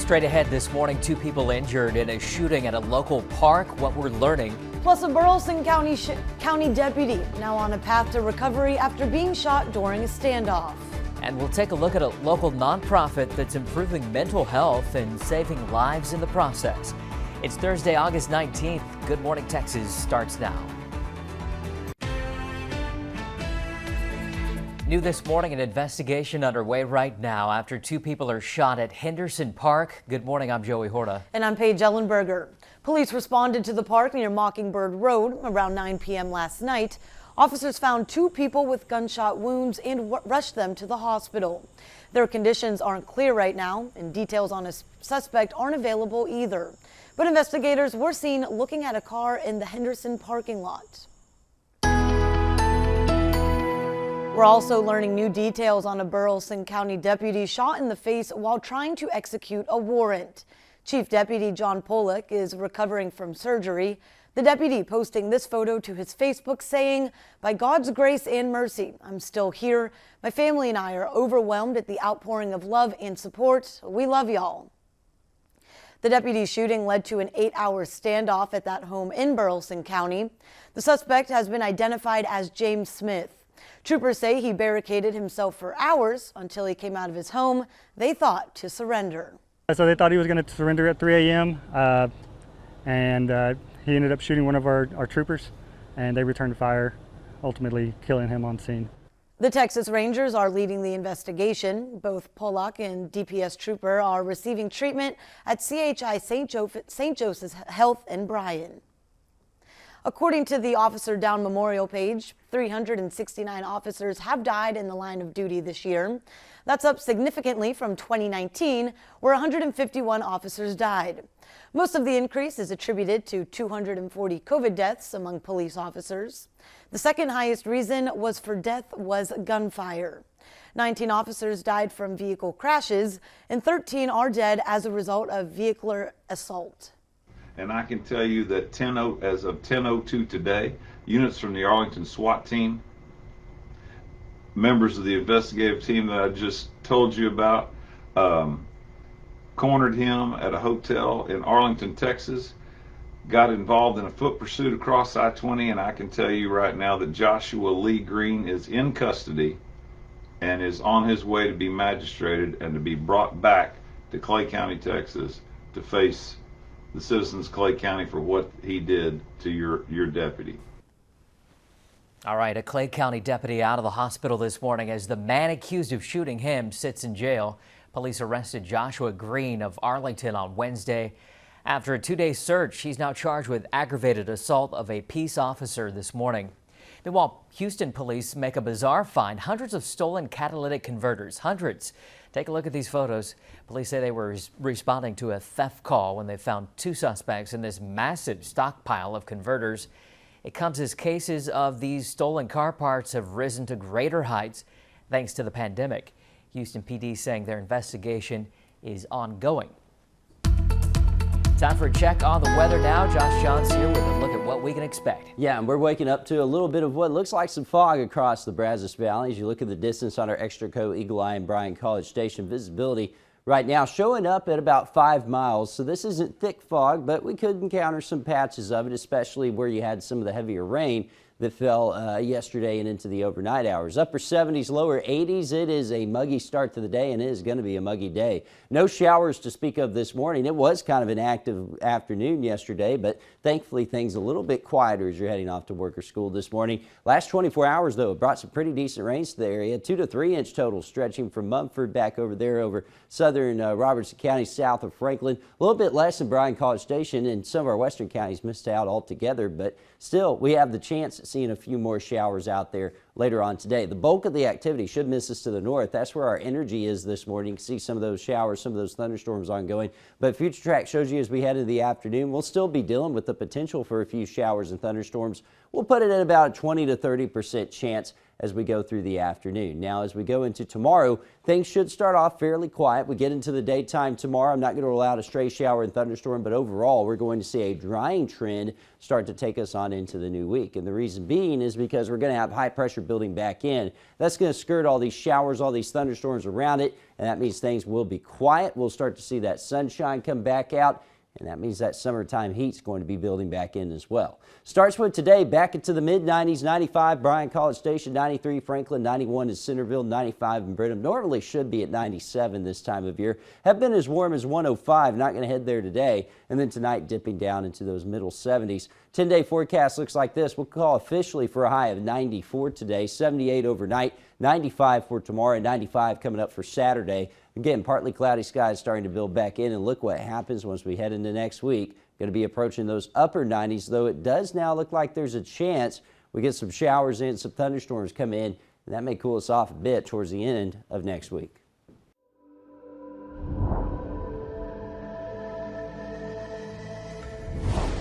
Straight ahead this morning, 2 people injured in a shooting at a local park. What we're learning. Plus, a Burleson County deputy now on a path to recovery after being shot during a standoff. And we'll take a look at a local nonprofit that's improving mental health and saving lives in the process. It's Thursday, August 19th. Good Morning Texas starts now. New this morning, an investigation underway right now after 2 people are shot at Henderson Park. Good morning, I'm Joey Horta. And I'm Paige Ellenberger. Police responded to the park near Mockingbird Road around 9 p.m. last night. Officers found 2 people with gunshot wounds and rushed them to the hospital. Their conditions aren't clear right now, and details on a suspect aren't available either. But investigators were seen looking at a car in the Henderson parking lot. We're also learning new details on a Burleson County deputy shot in the face while trying to execute a warrant. Chief Deputy John Pollock is recovering from surgery. The deputy posting this photo to his Facebook saying, "By God's grace and mercy, I'm still here. My family and I are overwhelmed at the outpouring of love and support. We love y'all." The deputy's shooting led to an 8-hour standoff at that home in Burleson County. The suspect has been identified as James Smith. Troopers say he barricaded himself for hours until he came out of his home, they thought, to surrender. So they thought he was going to surrender at 3 a.m. and he ended up shooting one of our troopers, and they returned fire, ultimately killing him on scene. The Texas Rangers are leading the investigation. Both Pollock and DPS trooper are receiving treatment at CHI St. Joseph's Health in Bryan. According to the Officer Down Memorial page, 369 officers have died in the line of duty this year. That's up significantly from 2019, where 151 officers died. Most of the increase is attributed to 240 COVID deaths among police officers. The second highest reason for death was gunfire. 19 officers died from vehicle crashes, and 13 are dead as a result of vehicular assault. And I can tell you that as of 10:02 today, units from the Arlington SWAT team, members of the investigative team that I just told you about, cornered him at a hotel in Arlington, Texas, got involved in a foot pursuit across I-20, and I can tell you right now that Joshua Lee Green is in custody and is on his way to be magistrated and to be brought back to Clay County, Texas, to face the citizens of Clay County for what he did to your deputy. All right, a Clay County deputy out of the hospital this morning as the man accused of shooting him sits in jail. Police arrested Joshua Green of Arlington on Wednesday. After a 2-day search, he's now charged with aggravated assault of a peace officer this morning. Meanwhile, Houston police make a bizarre find: hundreds of stolen catalytic converters. Hundreds. Take a look at these photos. Police say they were responding to a theft call when they found 2 suspects in this massive stockpile of converters. It comes as cases of these stolen car parts have risen to greater heights thanks to the pandemic. Houston PD saying their investigation is ongoing. Time for a check on the weather now. Josh Johns here with a look at what we can expect. Yeah, and we're waking up to a little bit of what looks like some fog across the Brazos Valley. As you look at the distance on our Extraco, Eagle Eye, and Bryan College Station, visibility right now showing up at about 5 miles. So this isn't thick fog, but we could encounter some patches of it, especially where you had some of the heavier rain that fell yesterday and into the overnight hours. Upper 70s, lower 80s. It is a muggy start to the day, and it is going to be a muggy day. No showers to speak of this morning. It was kind of an active afternoon yesterday, but thankfully things a little bit quieter as you're heading off to work or school this morning. Last 24 hours, though, it brought some pretty decent rains to the area. 2 to 3 inch total, stretching from Mumford back over there over southern Robertson County south of Franklin. A little bit less in Bryan College Station, and some of our western counties missed out altogether, but still we have the chance at seeing a few more showers out there later on today. The bulk of the activity should miss us to the north. That's where our energy is this morning. You can see some of those showers, some of those thunderstorms ongoing. But Future Track shows you as we head into the afternoon, we'll still be dealing with the potential for a few showers and thunderstorms. We'll put it at about a 20 to 30% chance as we go through the afternoon. Now, as we go into tomorrow, things should start off fairly quiet. We get into the daytime tomorrow. I'm not going to rule out a stray shower and thunderstorm, but overall, we're going to see a drying trend start to take us on into the new week. And the reason being is because we're going to have high pressure building back in. That's going to skirt all these showers, all these thunderstorms around it, and that means things will be quiet. We'll start to see that sunshine come back out. And that means that summertime heat's going to be building back in as well. Starts with today, back into the mid-90s, 95 Bryan College Station, 93 Franklin, 91 in Centerville, 95 in Brenham. Normally should be at 97 this time of year. Have been as warm as 105, not going to head there today. And then tonight dipping down into those middle 70s. 10-day forecast looks like this. We'll call officially for a high of 94 today, 78 overnight, 95 for tomorrow, and 95 coming up for Saturday. Again, partly cloudy skies starting to build back in, and look what happens once we head into next week. Going to be approaching those upper 90s, though it does now look like there's a chance we get some showers in, some thunderstorms come in, and that may cool us off a bit towards the end of next week.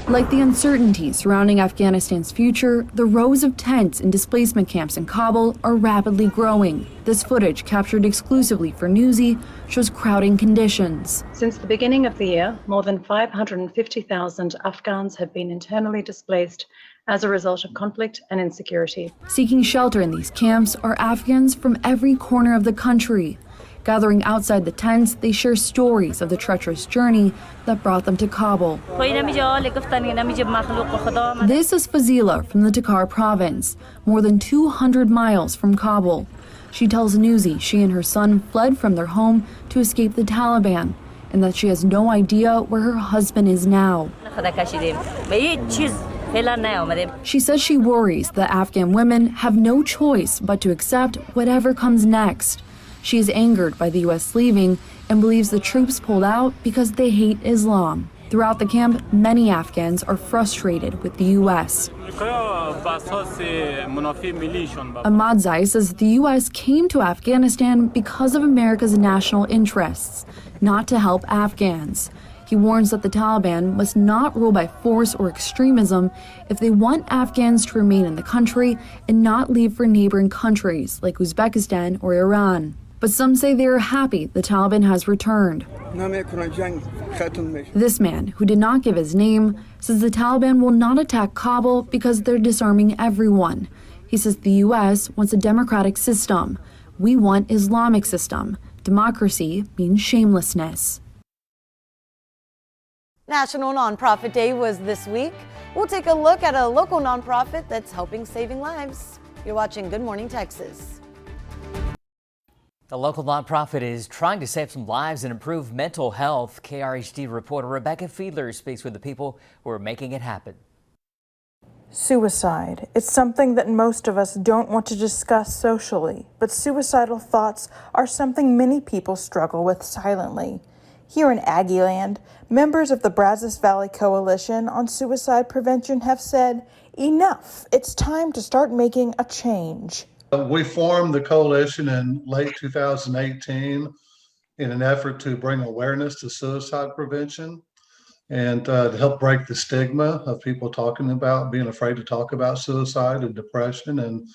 Like the uncertainty surrounding Afghanistan's future, the rows of tents and displacement camps in Kabul are rapidly growing. This footage, captured exclusively for Newsy, shows crowding conditions. Since the beginning of the year, more than 550,000 Afghans have been internally displaced as a result of conflict and insecurity. Seeking shelter in these camps are Afghans from every corner of the country. Gathering outside the tents, they share stories of the treacherous journey that brought them to Kabul. This is Fazila from the Takhar province, more than 200 miles from Kabul. She tells Newsy she and her son fled from their home to escape the Taliban, and that she has no idea where her husband is now. She says she worries that Afghan women have no choice but to accept whatever comes next. She is angered by the U.S. leaving and believes the troops pulled out because they hate Islam. Throughout the camp, many Afghans are frustrated with the U.S. Ahmadzai says the U.S. came to Afghanistan because of America's national interests, not to help Afghans. He warns that the Taliban must not rule by force or extremism if they want Afghans to remain in the country and not leave for neighboring countries like Uzbekistan or Iran. But some say they are happy the Taliban has returned. This man, who did not give his name, says the Taliban will not attack Kabul because they're disarming everyone. He says the U.S. wants a democratic system. We want Islamic system. Democracy means shamelessness. National Nonprofit Day was this week. We'll take a look at a local nonprofit that's helping saving lives. You're watching Good Morning Texas. The local nonprofit is trying to save some lives and improve mental health. KRHD reporter Rebecca Fiedler speaks with the people who are making it happen. Suicide. It's something that most of us don't want to discuss socially, but suicidal thoughts are something many people struggle with silently. Here in Aggieland, members of the Brazos Valley Coalition on Suicide Prevention have said, enough, it's time to start making a change. We formed the coalition in late 2018 in an effort to bring awareness to suicide prevention and to help break the stigma of people talking about being afraid to talk about suicide and depression and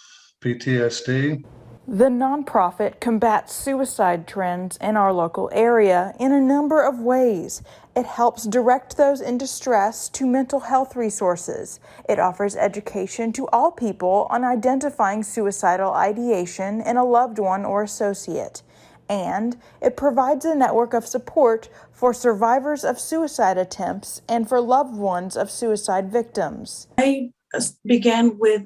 PTSD. The nonprofit combats suicide trends in our local area in a number of ways. It helps direct those in distress to mental health resources. It offers education to all people on identifying suicidal ideation in a loved one or associate. And it provides a network of support for survivors of suicide attempts and for loved ones of suicide victims. I began with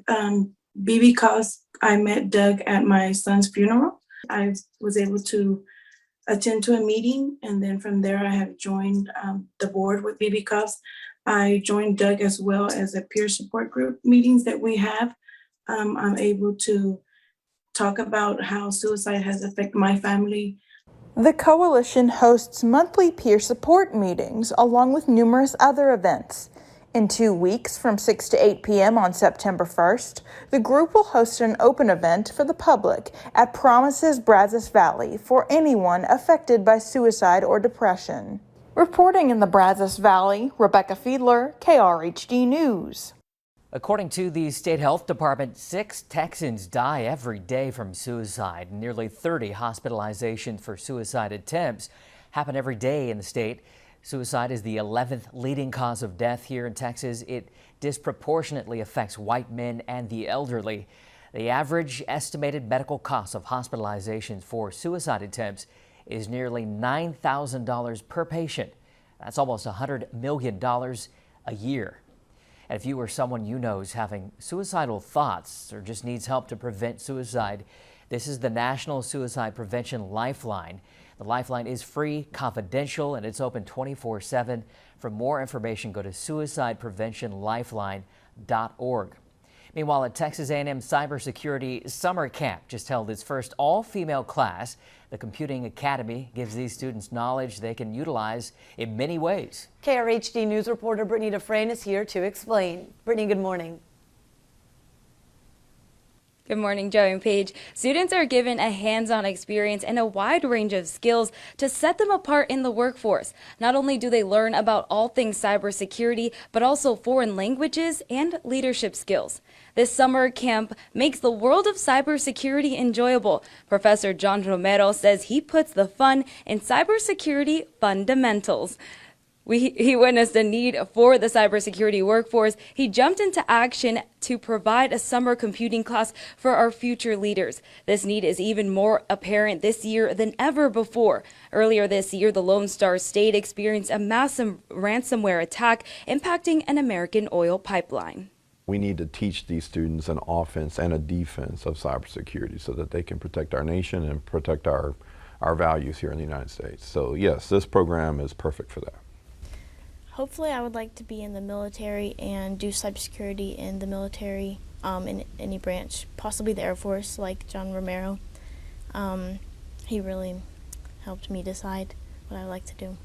because I met Doug at my son's funeral. I was able to attend to a meeting, and then from there I have joined the board with BB Cuffs. I joined Doug as well as a peer support group meetings that we have. I'm able to talk about how suicide has affected my family. The coalition hosts monthly peer support meetings along with numerous other events. In 2 weeks, from 6 to 8 p.m. on September 1st, the group will host an open event for the public at Promises Brazos Valley for anyone affected by suicide or depression. Reporting in the Brazos Valley, Rebecca Fiedler, KRHD News. According to the state health department, 6 Texans die every day from suicide. Nearly 30 hospitalizations for suicide attempts happen every day in the state. Suicide is the 11th leading cause of death here in Texas. It disproportionately affects white men and the elderly. The average estimated medical cost of hospitalizations for suicide attempts is nearly $9,000 per patient. That's almost $100 million a year. And if you or someone you know is having suicidal thoughts or just needs help to prevent suicide, this is the National Suicide Prevention Lifeline. The Lifeline is free, confidential, and it's open 24/7. For more information, go to suicidepreventionlifeline.org. Meanwhile, a Texas A&M cybersecurity summer camp just held its first all-female class. The Computing Academy gives these students knowledge they can utilize in many ways. KRHD News reporter Brittany Dufresne is here to explain. Brittany, good morning. Good morning, Joey and Paige. Students are given a hands-on experience and a wide range of skills to set them apart in the workforce. Not only do they learn about all things cybersecurity, but also foreign languages and leadership skills. This summer camp makes the world of cybersecurity enjoyable. Professor John Romero says he puts the fun in cybersecurity fundamentals. He witnessed a need for the cybersecurity workforce. He jumped into action to provide a summer computing class for our future leaders. This need is even more apparent this year than ever before. Earlier this year, the Lone Star State experienced a massive ransomware attack impacting an American oil pipeline. We need to teach these students an offense and a defense of cybersecurity so that they can protect our nation and protect our values here in the United States. So yes, this program is perfect for that. Hopefully I would like to be in the military and do cybersecurity in the military, in any branch, possibly the Air Force like John Romero. He really helped me decide what I would like to do.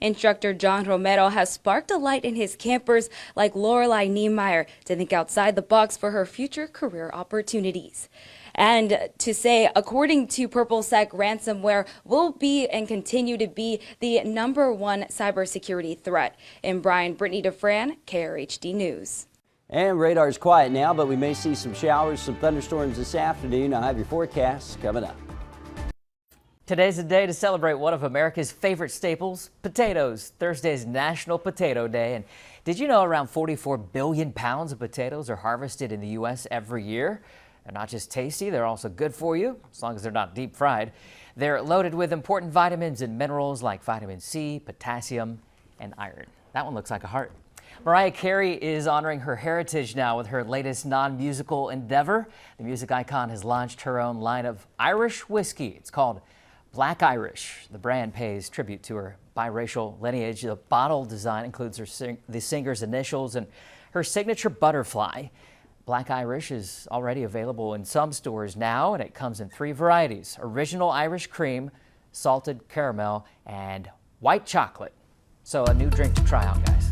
Instructor John Romero has sparked a light in his campers like Lorelei Niemeyer to think outside the box for her future career opportunities. And to say, according to PurpleSec, ransomware will be and continue to be the #1 cybersecurity threat. In Bryan, Brittany Dufresne, KRHD News. And radar is quiet now, but we may see some showers, some thunderstorms this afternoon. I'll have your forecasts coming up. Today's a day to celebrate one of America's favorite staples, potatoes. Thursday is National Potato Day. And did you know around 44 billion pounds of potatoes are harvested in the U.S. every year? They're not just tasty, they're also good for you, as long as they're not deep fried. They're loaded with important vitamins and minerals like vitamin C, potassium, and iron. That one looks like a heart. Mariah Carey is honoring her heritage now with her latest non-musical endeavor. The music icon has launched her own line of Irish whiskey. It's called Black Irish. The brand pays tribute to her biracial lineage. The bottle design includes the singer's initials and her signature butterfly. Black Irish is already available in some stores now, and it comes in 3 varieties: original Irish cream, salted caramel, and white chocolate. So a new drink to try out, guys.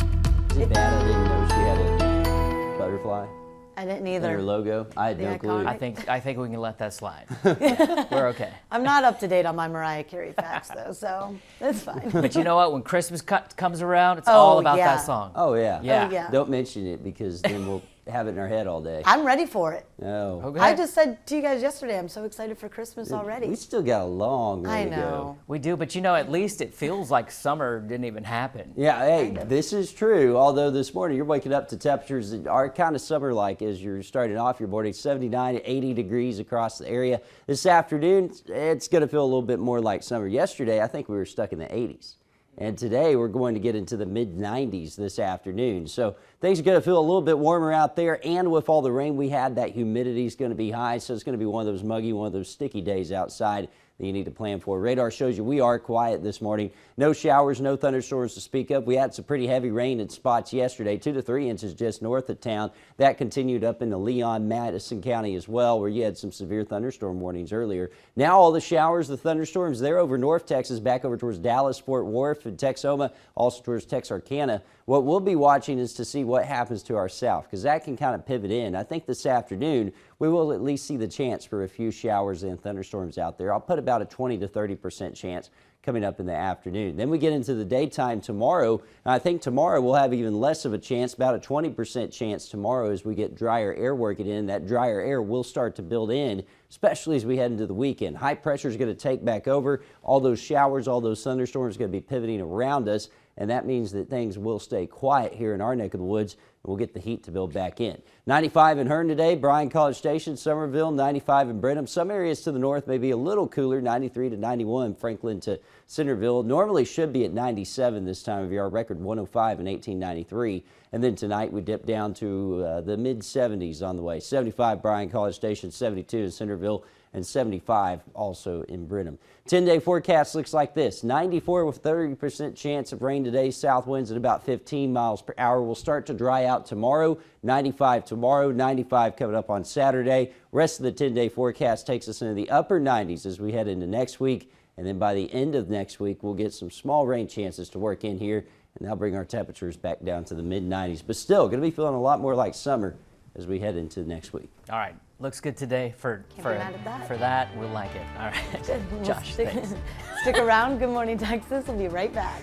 Is it bad I didn't know she had a butterfly I didn't in either. her logo? I had no clue. I think we can let that slide. We're okay. I'm not up to date on my Mariah Carey facts, though, so that's fine. But you know what? When Christmas comes around, it's all about yeah. that song. Oh, yeah. Yeah. Oh, yeah. Don't mention it because then we'll have it in our head all day. I'm ready for it. No. Okay. I just said to you guys yesterday, I'm so excited for Christmas We already. still got a long way I to go. know. We do, but you know, at least it feels like summer didn't even happen. Yeah, hey, this is true. Although this morning you're waking up to temperatures that are kind of summer-like as you're starting off your morning, 79 to 80 degrees across the area. This afternoon, it's going to feel a little bit more like summer. Yesterday, I think we were stuck in the 80s. And today we're going to get into the mid-90s this afternoon. So things are going to feel a little bit warmer out there. And with all the rain we had, that humidity is going to be high. So it's going to be one of those muggy, one of those sticky days outside that you need to plan for. Radar shows you we are quiet this morning. No showers, no thunderstorms to speak of. We had some pretty heavy rain in spots yesterday, 2 to 3 inches just north of town. That continued up into Leon, Madison County as well, where you had some severe thunderstorm warnings earlier. Now all the showers, the thunderstorms, they're over North Texas, back over towards Dallas, Fort Worth, and Texoma, also towards Texarkana. What we'll be watching is to see what happens to our south, because that can kind of pivot in. I think this afternoon we will at least see the chance for a few showers and thunderstorms out there. I'll put about a 20 to 30% chance coming up in the afternoon. Then we get into the daytime tomorrow. And I think tomorrow we'll have even less of a chance, about a 20% chance tomorrow as we get drier air working in. That drier air will start to build in, especially as we head into the weekend. High pressure is going to take back over. All those showers, all those thunderstorms are going to be pivoting around us, and that means that things will stay quiet here in our neck of the woods, and we'll get the heat to build back in. 95 in Hearn today, Bryan College Station, Summerville, 95 in Brenham. Some areas to the north may be a little cooler, 93 to 91, Franklin to Centerville. Normally should be at 97 this time of year. Our record 105 in 1893. And then tonight we dip down to the mid-70s on the way. 75 Bryan College Station, 72 in Centerville, and 75 also in Brenham. 10-day forecast looks like this. 94 with 30% chance of rain today. South winds at about 15 miles per hour. Will start to dry out tomorrow. 95 tomorrow, 95 coming up on Saturday. Rest of the 10-day forecast takes us into the upper 90s as we head into next week. And then by the end of next week, we'll get some small rain chances to work in here, and that'll bring our temperatures back down to the mid-90s. But still, going to be feeling a lot more like summer as we head into next week. All right. Looks good today for that. We'll like it. All right. Good. Josh, thanks. Stick around. Good Morning Texas. We'll be right back.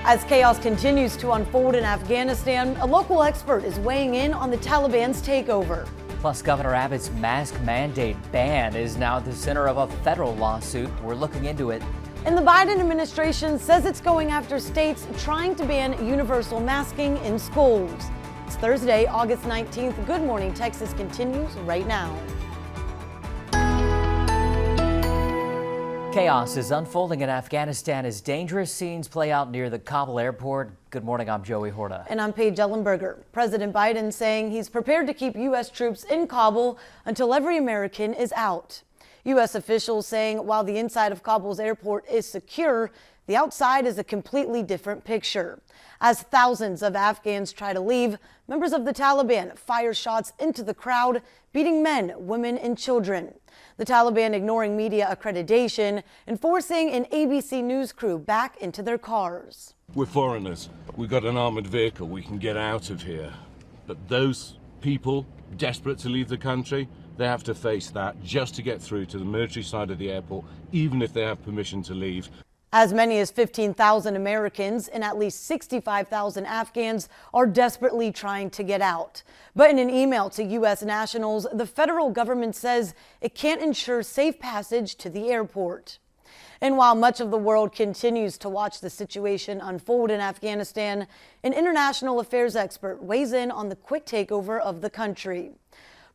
As chaos continues to unfold in Afghanistan, a local expert is weighing in on the Taliban's takeover. Plus, Governor Abbott's mask mandate ban is now at the center of a federal lawsuit. We're looking into it. And the Biden administration says it's going after states trying to ban universal masking in schools. It's Thursday, August 19th. Good Morning Texas continues right now. Chaos is unfolding in Afghanistan as dangerous scenes play out near the Kabul airport. Good morning, I'm Joey Horta. And I'm Paige Ellenberger. President Biden saying he's prepared to keep U.S. troops in Kabul until every American is out. U.S. officials saying while the inside of Kabul's airport is secure, the outside is a completely different picture. As thousands of Afghans try to leave, members of the Taliban fire shots into the crowd, beating men, women, and children. The Taliban ignoring media accreditation and forcing an ABC News crew back into their cars. We're foreigners. We've got an armored vehicle. We can get out of here. But those people desperate to leave the country, they have to face that just to get through to the military side of the airport, even if they have permission to leave. As many as 15,000 Americans and at least 65,000 Afghans are desperately trying to get out. But in an email to U.S. nationals, the federal government says it can't ensure safe passage to the airport. And while much of the world continues to watch the situation unfold in Afghanistan, an international affairs expert weighs in on the quick takeover of the country.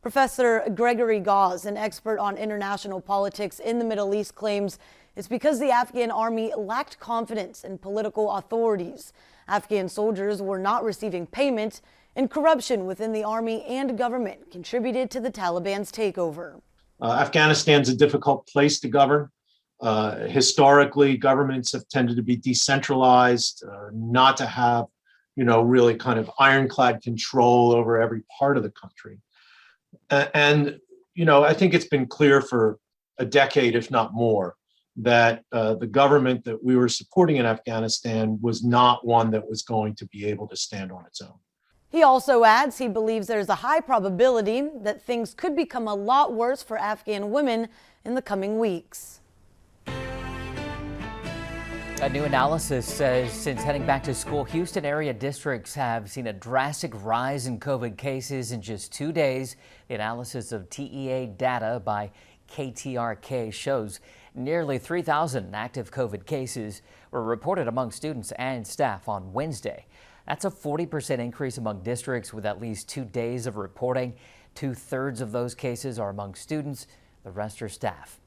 Professor Gregory Gause, an expert on international politics in the Middle East, claims it's because the Afghan army lacked confidence in political authorities. Afghan soldiers were not receiving payment, and corruption within the army and government contributed to the Taliban's takeover. Afghanistan's a difficult place to govern. Historically, governments have tended to be decentralized, not to have, really kind of ironclad control over every part of the country. And I think it's been clear for a decade, if not more, that the government that we were supporting in Afghanistan was not one that was going to be able to stand on its own. He also adds he believes there's a high probability that things could become a lot worse for Afghan women in the coming weeks. A new analysis says since heading back to school, Houston area districts have seen a drastic rise in COVID cases in just 2 days. The analysis of TEA data by KTRK shows nearly 3,000 active COVID cases were reported among students and staff on Wednesday. That's a 40% increase among districts with at least 2 days of reporting. 2/3 of those cases are among students, the rest are staff.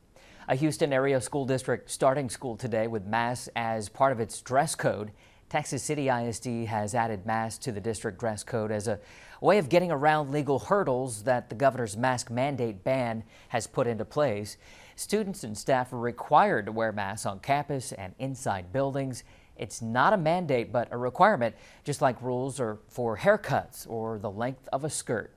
A Houston area school district starting school today with masks as part of its dress code. Texas City ISD has added masks to the district dress code as a way of getting around legal hurdles that the governor's mask mandate ban has put into place. Students and staff are required to wear masks on campus and inside buildings. It's not a mandate, but a requirement, just like rules are for haircuts or the length of a skirt.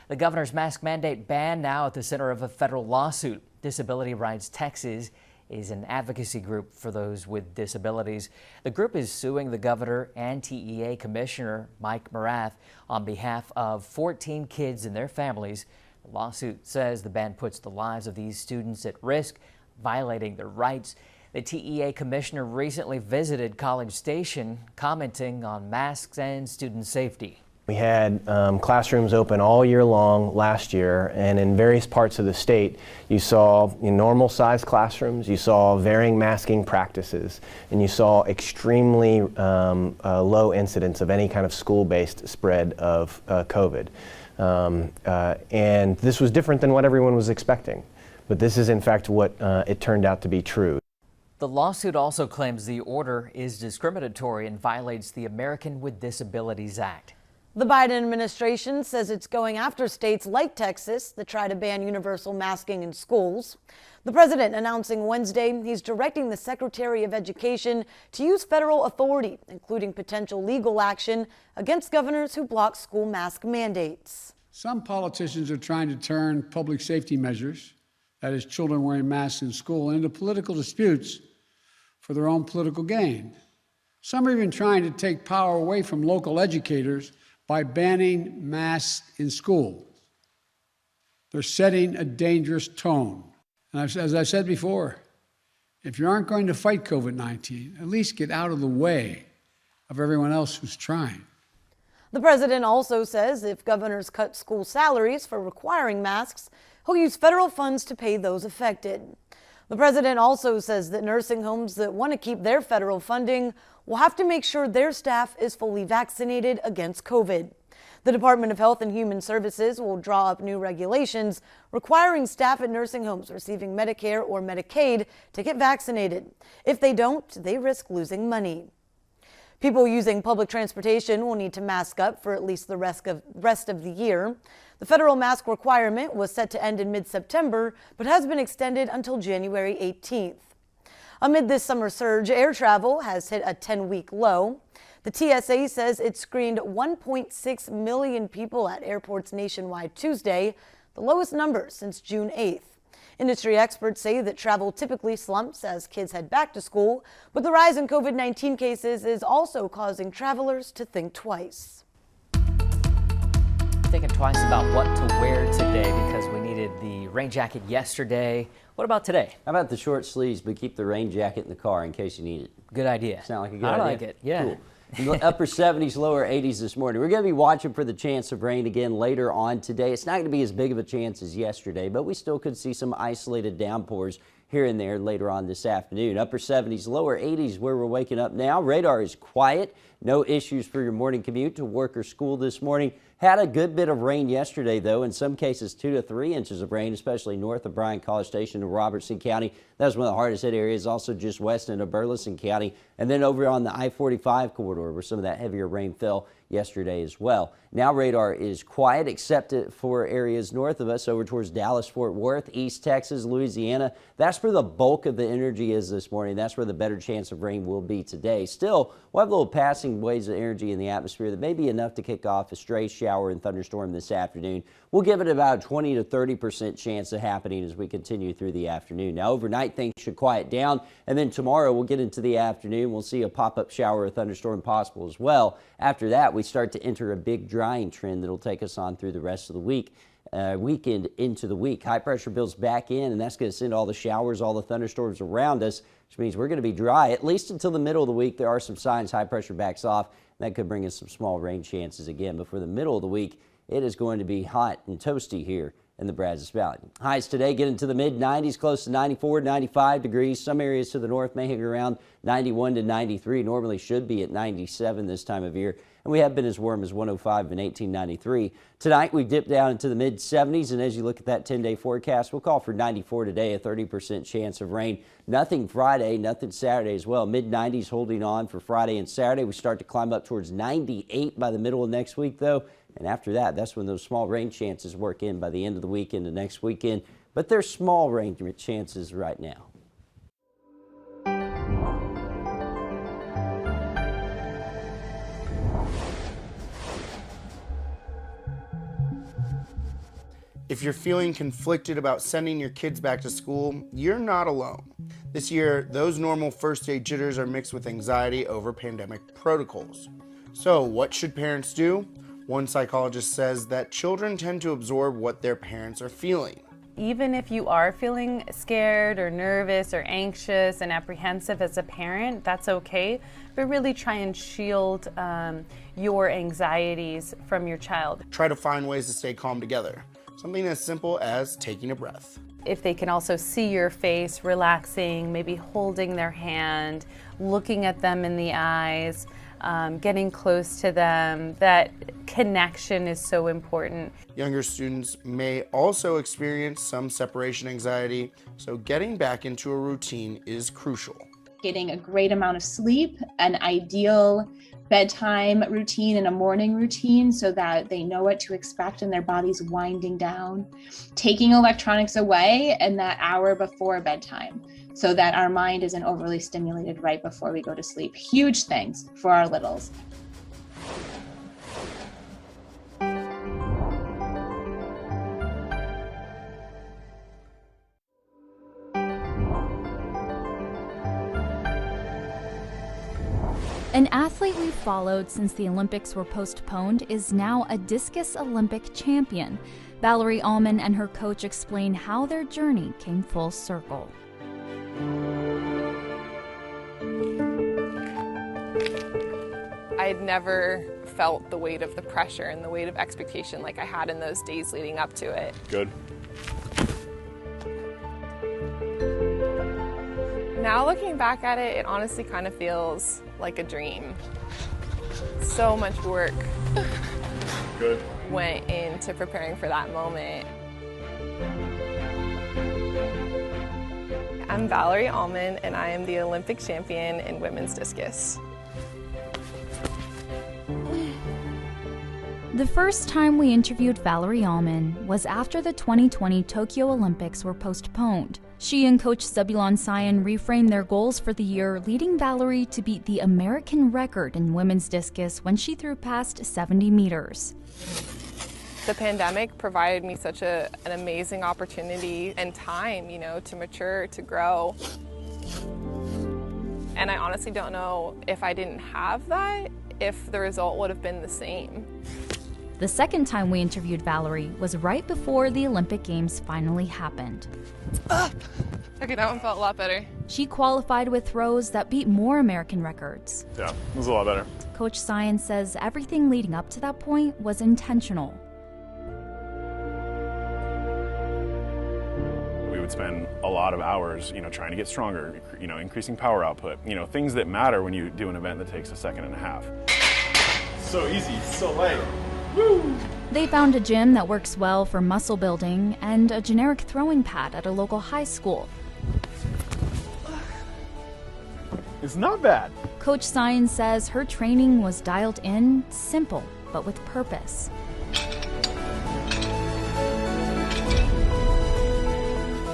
The governor's mask mandate ban now at the center of a federal lawsuit. Disability Rights Texas is an advocacy group for those with disabilities. The group is suing the governor and TEA Commissioner Mike Morath on behalf of 14 kids and their families. The lawsuit says the ban puts the lives of these students at risk, violating their rights. The TEA Commissioner recently visited College Station, commenting on masks and student safety. We had classrooms open all year long last year, and in various parts of the state you saw normal sized classrooms, you saw varying masking practices, and you saw extremely low incidence of any kind of school-based spread of COVID. And this was different than what everyone was expecting, but this is in fact what it turned out to be true. The lawsuit also claims the order is discriminatory and violates the American with Disabilities Act. The Biden administration says it's going after states like Texas that try to ban universal masking in schools. The president announcing Wednesday he's directing the Secretary of Education to use federal authority, including potential legal action against governors who block school mask mandates. Some politicians are trying to turn public safety measures, that is children wearing masks in school, into political disputes for their own political gain. Some are even trying to take power away from local educators by banning masks in school. They're setting a dangerous tone. And as I said before, if you aren't going to fight COVID-19, at least get out of the way of everyone else who's trying. The president also says if governors cut school salaries for requiring masks, he'll use federal funds to pay those affected. The president also says that nursing homes that want to keep their federal funding will have to make sure their staff is fully vaccinated against COVID. The Department of Health and Human Services will draw up new regulations requiring staff at nursing homes receiving Medicare or Medicaid to get vaccinated. If they don't, they risk losing money. People using public transportation will need to mask up for at least the rest of the year. The federal mask requirement was set to end in mid-September, but has been extended until January 18th. Amid this summer surge, air travel has hit a 10-week low. The TSA says it screened 1.6 million people at airports nationwide Tuesday, the lowest number since June 8th. Industry experts say that travel typically slumps as kids head back to school, but the rise in COVID-19 cases is also causing travelers to think twice. Thinking twice about what to wear today because we needed the rain jacket yesterday. What about today? How about the short sleeves, but keep the rain jacket in the car in case you need it? Good idea. Sound like a good idea? I like it, yeah. Cool. Upper 70s, lower 80s this morning. We're going to be watching for the chance of rain again later on today. It's not going to be as big of a chance as yesterday, but we still could see some isolated downpours here and there later on this afternoon. Upper 70s, lower 80s where we're waking up now. Radar is quiet. No issues for your morning commute to work or school this morning. Had a good bit of rain yesterday, though. In some cases, 2 to 3 inches of rain, especially north of Bryan College Station in Robertson County. That was one of the hardest hit areas, also just west into Burleson County. And then over on the I-45 corridor where some of that heavier rain fell yesterday as well. Now radar is quiet except for areas north of us over towards Dallas, Fort Worth, East Texas, Louisiana. That's where the bulk of the energy is this morning. That's where the better chance of rain will be today. Still, we'll have little passing waves of energy in the atmosphere that may be enough to kick off a stray shower and thunderstorm this afternoon. We'll give it about 20 to 30% chance of happening as we continue through the afternoon. Now overnight things should quiet down, and then tomorrow we'll get into the afternoon. We'll see a pop-up shower or thunderstorm possible as well. After that, we start to enter a big drying trend that'll take us on through the rest of the week. Weekend into the week. High pressure builds back in, and that's going to send all the showers, all the thunderstorms around us, which means we're going to be dry at least until the middle of the week. There are some signs high pressure backs off. That could bring us some small rain chances again. But for the middle of the week, it is going to be hot and toasty here in the Brazos Valley. Highs today get into the mid-90s, close to 94, 95 degrees. Some areas to the north may hang around 91 to 93. Normally should be at 97 this time of year. And we have been as warm as 105 in 1893. Tonight, we dip down into the mid-70s, and as you look at that 10-day forecast, we'll call for 94 today, a 30% chance of rain. Nothing Friday, nothing Saturday as well. Mid-90s holding on for Friday and Saturday. We start to climb up towards 98 by the middle of next week, though. And after that, that's when those small rain chances work in by the end of the week into next weekend. But they're small rain chances right now. If you're feeling conflicted about sending your kids back to school, you're not alone. This year, those normal first day jitters are mixed with anxiety over pandemic protocols. So what should parents do? One psychologist says that children tend to absorb what their parents are feeling. Even if you are feeling scared or nervous or anxious and apprehensive as a parent, that's okay, but really try and shield your anxieties from your child. Try to find ways to stay calm together. Something as simple as taking a breath. If they can also see your face, relaxing, maybe holding their hand, looking at them in the eyes, getting close to them, that connection is so important. Younger students may also experience some separation anxiety, so getting back into a routine is crucial. Getting a great amount of sleep, an ideal bedtime routine and a morning routine so that they know what to expect and their body's winding down. Taking electronics away in that hour before bedtime so that our mind isn't overly stimulated right before we go to sleep. Huge things for our littles. An athlete we've followed since the Olympics were postponed is now a discus Olympic champion. VALARIE ALLMAN and her coach explain how their journey came full circle. I had never felt the weight of the pressure and the weight of expectation like I had in those days leading up to it. Good. Now looking back at it, it honestly kind of feels like a dream. So much work Good. went into preparing for that moment. I'm VALARIE ALLMAN and I am the Olympic champion in women's discus. The first time we interviewed VALARIE ALLMAN was after the 2020 Tokyo Olympics were postponed. She and coach Zebulon Sayan reframed their goals for the year, leading VALARIE to beat the American record in women's discus when she threw past 70 meters. The pandemic provided me such an amazing opportunity and time, to mature, to grow. And I honestly don't know if I didn't have that, if the result would have been the same. The second time we interviewed VALARIE was right before the Olympic Games finally happened. Okay, that one felt a lot better. She qualified with throws that beat more American records. Yeah, it was a lot better. Coach Sayan says everything leading up to that point was intentional. We would spend a lot of hours, trying to get stronger, increasing power output, things that matter when you do an event that takes a second and a half. So easy, so light. Woo! They found a gym that works well for muscle building and a generic throwing pad at a local high school. It's not bad. Coach Sayan says her training was dialed in, simple, but with purpose.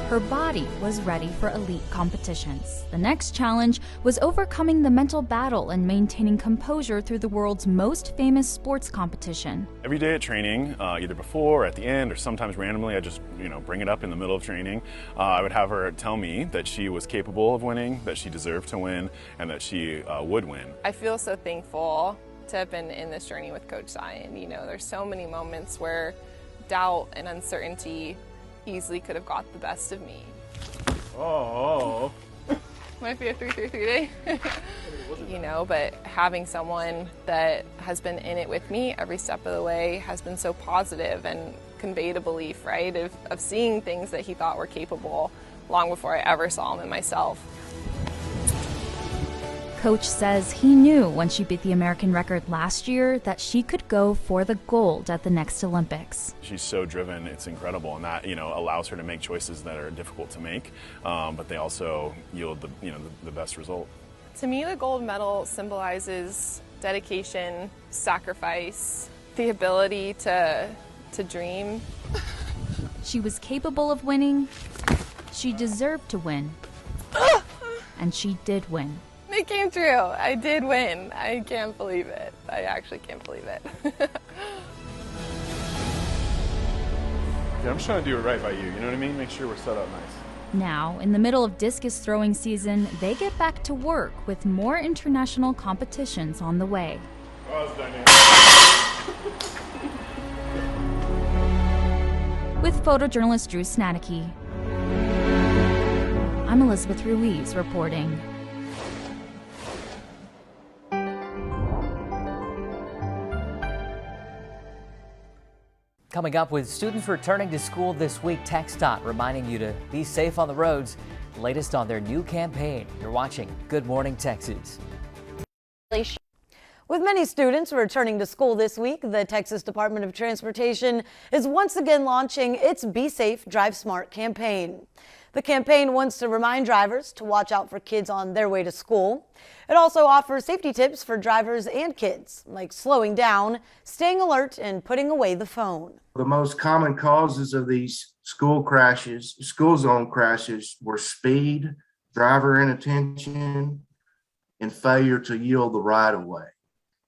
Her body was ready for elite competitions. The next challenge was overcoming the mental battle and maintaining composure through the world's most famous sports competition. Every day at training, either before or at the end or sometimes randomly, I just bring it up in the middle of training. I would have her tell me that she was capable of winning, that she deserved to win, and that she would win. I feel so thankful to have been in this journey with Coach Sayan. There's so many moments where doubt and uncertainty easily could have got the best of me. Oh. Might be a 3-3-3 day. But having someone that has been in it with me every step of the way has been so positive and conveyed a belief, right, of seeing things that he thought were capable long before I ever saw them in myself. Coach says he knew when she beat the American record last year that she could go for the gold at the next Olympics. She's so driven, it's incredible, and that allows her to make choices that are difficult to make, but they also yield the best result. To me, the gold medal symbolizes dedication, sacrifice, the ability to dream. She was capable of winning, she deserved to win, and she did win. It came true. I did win. I can't believe it. I actually can't believe it. Yeah, I'm just trying to do it right by you, you know what I mean? Make sure we're set up nice. Now, in the middle of discus throwing season, they get back to work with more international competitions on the way. With photojournalist Drew Snadeke, I'm Elizabeth Ruiz reporting. Coming up, with students returning to school this week, TxDOT reminding you to be safe on the roads. Latest on their new campaign. You're watching Good Morning Texas. With many students returning to school this week, the Texas Department of Transportation is once again launching its Be Safe, Drive Smart campaign. The campaign wants to remind drivers to watch out for kids on their way to school. It also offers safety tips for drivers and kids, like slowing down, staying alert, and putting away the phone. The most common causes of these school zone crashes were speed, driver inattention, and failure to yield the right of way.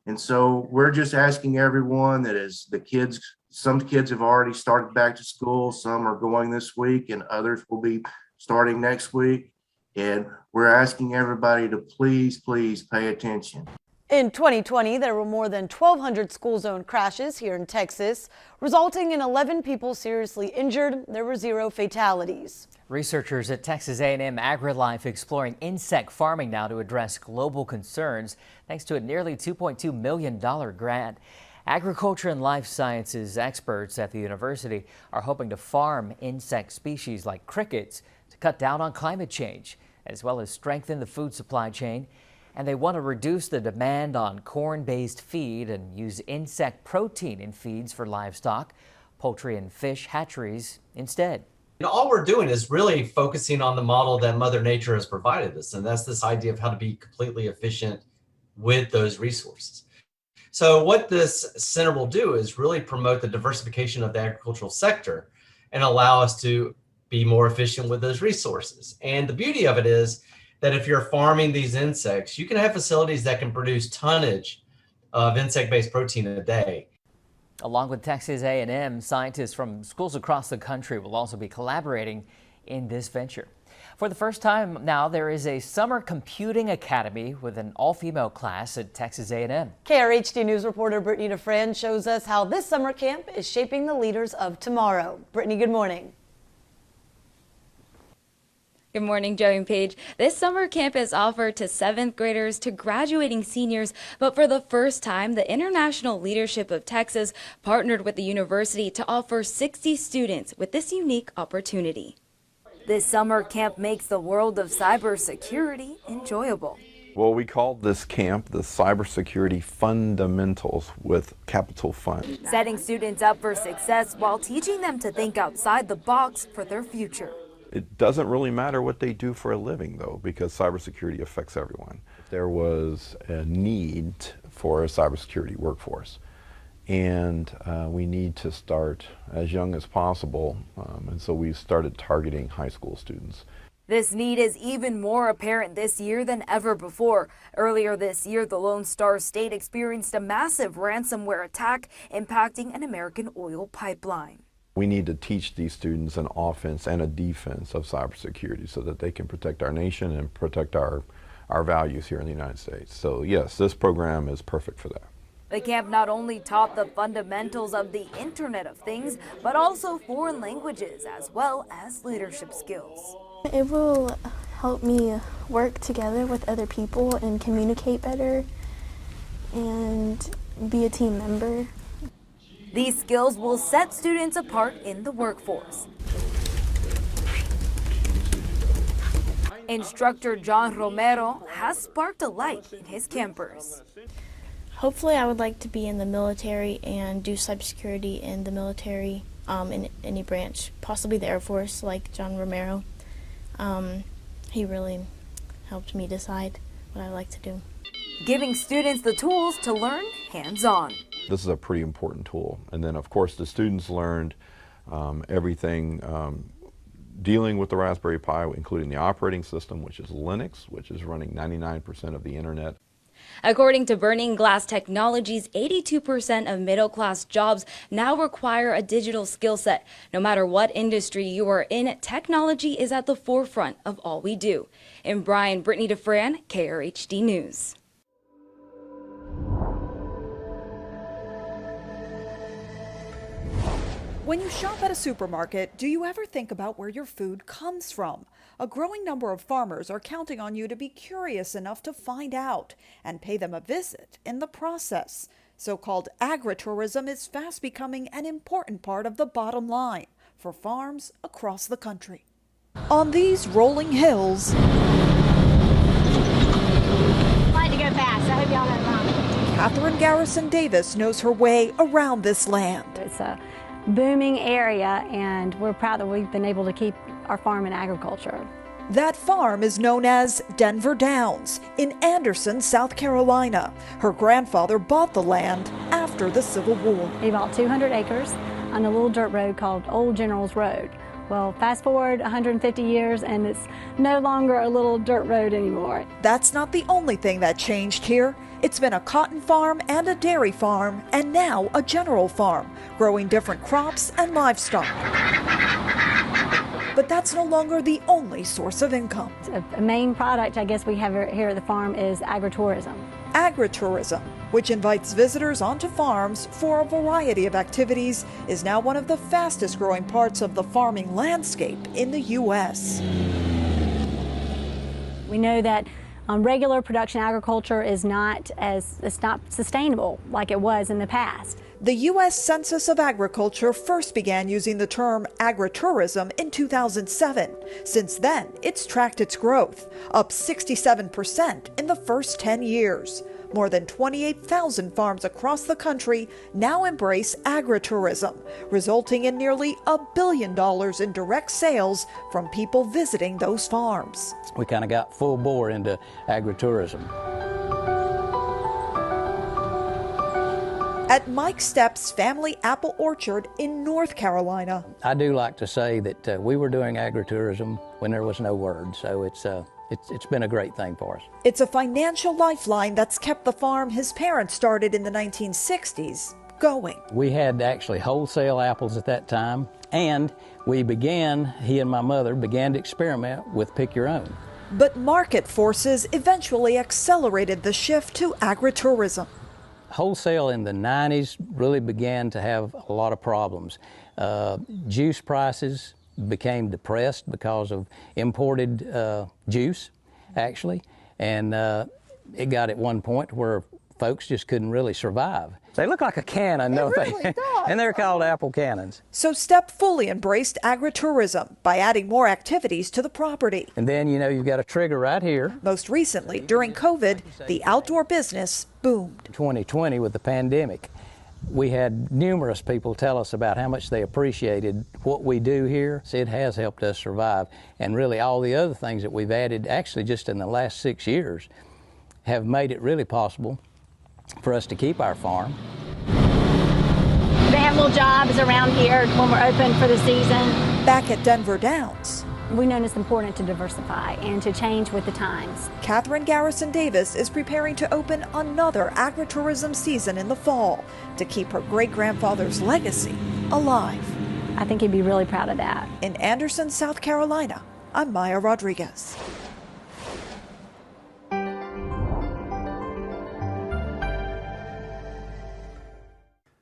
And so we're just asking everyone that as the kids, some kids have already started back to school, some are going this week, and others will be starting next week. And we're asking everybody to please pay attention. In 2020, there were more than 1,200 school zone crashes here in Texas, resulting in 11 people seriously injured. There were 0 fatalities. Researchers at Texas A&M AgriLife exploring insect farming now to address global concerns, thanks to a nearly $2.2 million grant. Agriculture and life sciences experts at the university are hoping to farm insect species like crickets to cut down on climate change, as well as strengthen the food supply chain. And they want to reduce the demand on corn-based feed and use insect protein in feeds for livestock, poultry and fish hatcheries instead. And all we're doing is really focusing on the model that Mother Nature has provided us, and that's this idea of how to be completely efficient with those resources. So what this center will do is really promote the diversification of the agricultural sector and allow us to be more efficient with those resources. And the beauty of it is that if you're farming these insects, you can have facilities that can produce tonnage of insect-based protein a day. Along with Texas A&M, scientists from schools across the country will also be collaborating in this venture. For the first time now, there is a summer computing academy with an all-female class at Texas A&M. KRHD News reporter Brittany DeFran shows us how this summer camp is shaping the leaders of tomorrow. Brittany, good morning. Good morning, Joey and Paige. This summer camp is offered to 7th graders to graduating seniors, but for the first time, the International Leadership of Texas partnered with the university to offer 60 students with this unique opportunity. This summer camp makes the world of cybersecurity enjoyable. Well, we call this camp the Cybersecurity Fundamentals with capital Fund. Setting students up for success while teaching them to think outside the box for their future. It doesn't really matter what they do for a living, though, because cybersecurity affects everyone. There was a need for a cybersecurity workforce, and we need to start as young as possible, and so we started targeting high school students. This need is even more apparent this year than ever before. Earlier this year, the Lone Star State experienced a massive ransomware attack impacting an American oil pipeline. We need to teach these students an offense and a defense of cybersecurity so that they can protect our nation and protect our values here in the United States. So yes, this program is perfect for that. The camp not only taught the fundamentals of the Internet of Things, but also foreign languages as well as leadership skills. It will help me work together with other people and communicate better and be a team member. These skills will set students apart in the workforce. Instructor John Romero has sparked a light in his campers. Hopefully I would like to be in the military and do cybersecurity in the military, in any branch, possibly the Air Force like John Romero. He really helped me decide what I like to do. Giving students the tools to learn hands-on. This is a pretty important tool. And then of course the students learned everything dealing with the Raspberry Pi, including the operating system, which is Linux, which is running 99% of the internet. According to Burning Glass Technologies, 82% of middle-class jobs now require a digital skill set. No matter what industry you are in, technology is at the forefront of all we do. In Bryan, Brittany DeFran, KRHD News. When you shop at a supermarket, do you ever think about where your food comes from? A growing number of farmers are counting on you to be curious enough to find out and pay them a visit in the process. So-called agritourism is fast becoming an important part of the bottom line for farms across the country. On these rolling hills, Like to go fast. I hope y'all don't mind. Catherine Garrison Davis knows her way around this land. It's a booming area, and we're proud that we've been able to keep our farm and agriculture. That farm is known as Denver Downs in Anderson, South Carolina. Her grandfather bought the land after the Civil War. He bought 200 acres on a little dirt road called Old General's Road. Well, fast forward 150 years and it's no longer a little dirt road anymore. That's not the only thing that changed here. It's been a cotton farm and a dairy farm, and now a general farm, growing different crops and livestock. But that's no longer the only source of income. A main product, I guess, we have here at the farm is agritourism. Agritourism, which invites visitors onto farms for a variety of activities, is now one of the fastest growing parts of the farming landscape in the U.S. We know that regular production agriculture is not sustainable like it was in the past. The U.S. Census of Agriculture first began using the term agritourism in 2007. Since then, it's tracked its growth, up 67% in the first 10 years. More than 28,000 farms across the country now embrace agritourism, resulting in nearly $1 billion in direct sales from people visiting those farms. We kind of got full bore into agritourism. At Mike Stepp's family apple orchard in North Carolina. I do like to say that we were doing agritourism when there was no word, so it's been a great thing for us. It's a financial lifeline that's kept the farm his parents started in the 1960s going. We had actually wholesale apples at that time, and he and my mother began to experiment with pick your own. But market forces eventually accelerated the shift to agritourism. Wholesale in the 90s really began to have a lot of problems. Juice prices became depressed because of imported juice, actually, and it got at one point where folks just couldn't really survive. They look like a cannon, don't they? And they're called apple cannons. So Stepp fully embraced agritourism by adding more activities to the property. And then, you know, you've got a trigger right here. Most recently, during COVID, the outdoor business boomed. 2020 with the pandemic, we had numerous people tell us about how much they appreciated what we do here. It has helped us survive. And really all the other things that we've added, actually just in the last 6 years, have made it really possible for us to keep our farm. They have little jobs around here when we're open for the season. Back at Denver Downs, we know it's important to diversify and to change with the times. Catherine Garrison Davis is preparing to open another agritourism season in the fall to keep her great-grandfather's legacy alive. I think he'd be really proud of that. In Anderson, South Carolina, I'm Maya Rodriguez.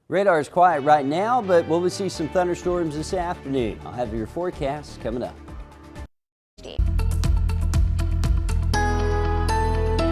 Radar is quiet right now, but we'll see some thunderstorms this afternoon. I'll have your forecast coming up.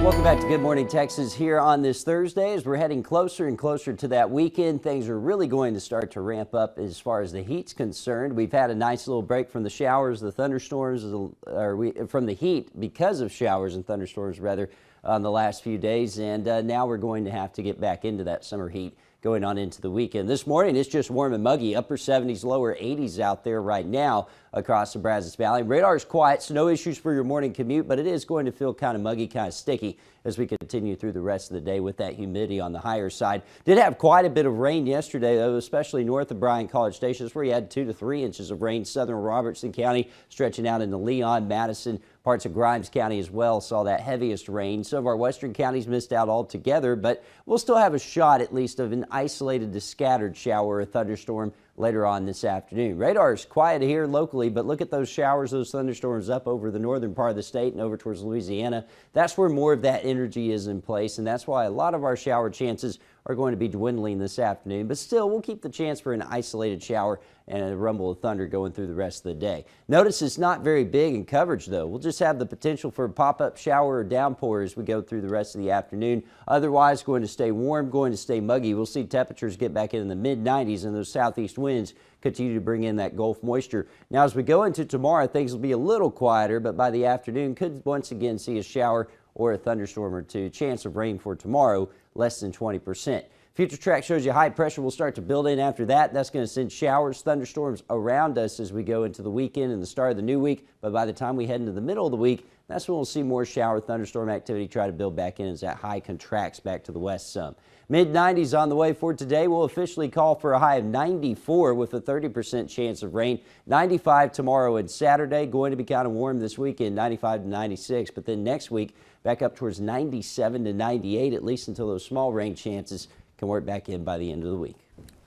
Welcome back to Good Morning Texas here on this Thursday. As we're heading closer and closer to that weekend, things are really going to start to ramp up as far as the heat's concerned. We've had a nice little break from the showers, the thunderstorms, from the heat because of showers and thunderstorms rather on the last few days, and now we're going to have to get back into that summer heat going on into the weekend. This morning, it's just warm and muggy, upper 70s, lower 80s out there right now across the Brazos Valley. Radar is quiet, so no issues for your morning commute, but it is going to feel kind of muggy, kind of sticky as we continue through the rest of the day with that humidity on the higher side. Did have quite a bit of rain yesterday, though, especially north of Bryan College Station, where you had 2 to 3 inches of rain. Southern Robertson County stretching out into Leon, Madison, Parts of Grimes County as well saw that heaviest rain. Some of our western counties missed out altogether, but we'll still have a shot at least of an isolated to scattered shower or thunderstorm later on this afternoon. Radar is quiet here locally, but look at those showers, those thunderstorms up over the northern part of the state and over towards Louisiana. That's where more of that energy is in place, and that's why a lot of our shower chances are going to be dwindling this afternoon. But still, we'll keep the chance for an isolated shower and a rumble of thunder going through the rest of the day. Notice it's not very big in coverage, though. We'll just have the potential for a pop-up shower or downpour as we go through the rest of the afternoon. Otherwise, going to stay warm, going to stay muggy. We'll see temperatures get back in the mid-90s, and those southeast winds continue to bring in that Gulf moisture. Now, as we go into tomorrow, things will be a little quieter, but by the afternoon, could once again see a shower or a thunderstorm or two. Chance of rain for tomorrow, less than 20%. Future track shows you high pressure will start to build in after that. That's going to send showers, thunderstorms around us as we go into the weekend and the start of the new week. But by the time we head into the middle of the week, that's when we'll see more shower, thunderstorm activity try to build back in as that high contracts back to the west some. Mid-90s on the way for today. We'll officially call for a high of 94 with a 30% chance of rain. 95 tomorrow and Saturday. Going to be kind of warm this weekend, 95 to 96. But then next week, back up towards 97 to 98, at least until those small rain chances can work back in by the end of the week.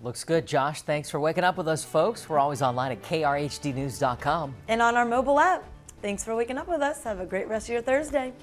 Looks good, Josh. Thanks for waking up with us, folks. We're always online at krhdnews.com. And on our mobile app. Thanks for waking up with us. Have a great rest of your Thursday.